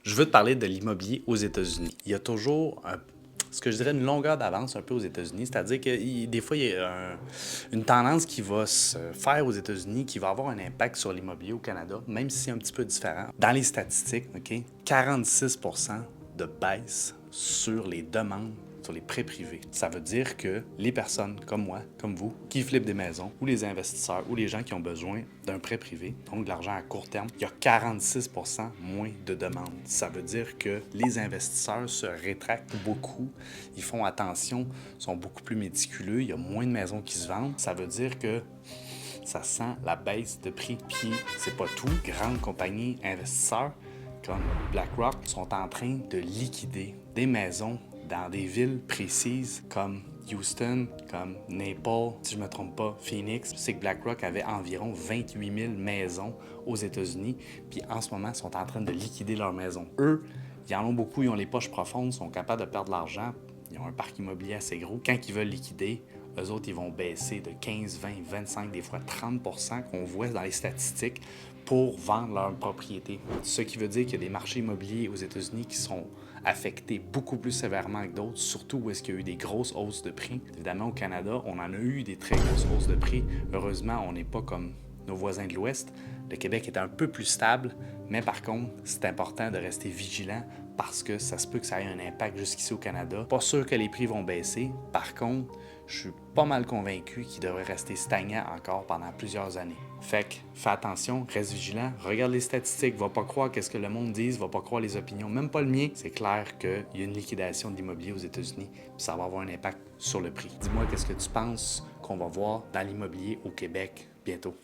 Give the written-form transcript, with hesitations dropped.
Je veux te parler de l'immobilier aux États-Unis. Il y a toujours ce que je dirais une longueur d'avance un peu aux États-Unis, c'est-à-dire que des fois, il y a une tendance qui va se faire aux États-Unis qui va avoir un impact sur l'immobilier au Canada, même si c'est un petit peu différent. Dans les statistiques, 46 de baisse sur les demandes sur les prêts privés. Ça veut dire que les personnes comme moi, comme vous, qui flippent des maisons, ou les investisseurs, ou les gens qui ont besoin d'un prêt privé, donc de l'argent à court terme, il y a 46 moins de demandes. Ça veut dire que les investisseurs se rétractent beaucoup, ils font attention, sont beaucoup plus méticuleux, il y a moins de maisons qui se vendent. Ça veut dire que ça sent la baisse de prix. Puis c'est pas tout. Grandes compagnies investisseurs comme BlackRock sont en train de liquider des maisons dans des villes précises comme Houston, comme Naples, si je ne me trompe pas, Phoenix. Je sais que BlackRock avait environ 28 000 maisons aux États-Unis, puis en ce moment, ils sont en train de liquider leurs maisons. Eux, ils en ont beaucoup, ils ont les poches profondes, sont capables de perdre de l'argent, ils ont un parc immobilier assez gros. Quand ils veulent liquider, eux autres, ils vont baisser de 15, 20, 25, des fois 30 qu'on voit dans les statistiques pour vendre leur propriété. Ce qui veut dire qu'il y a des marchés immobiliers aux États-Unis qui sont affectés beaucoup plus sévèrement que d'autres, surtout où est-ce qu'il y a eu des grosses hausses de prix. Évidemment, au Canada, on en a eu des très grosses hausses de prix. Heureusement, on n'est pas comme nos voisins de l'Ouest. Le Québec est un peu plus stable, mais par contre, c'est important de rester vigilant parce que ça se peut que ça ait un impact jusqu'ici au Canada. Pas sûr que les prix vont baisser. Par contre, je suis pas mal convaincu qu'ils devraient rester stagnants encore pendant plusieurs années. Fait que fais attention, reste vigilant, regarde les statistiques, va pas croire qu'est-ce que le monde dit, va pas croire les opinions, même pas le mien. C'est clair qu'il y a une liquidation de l'immobilier aux États-Unis, puis ça va avoir un impact sur le prix. Dis-moi qu'est-ce que tu penses qu'on va voir dans l'immobilier au Québec bientôt.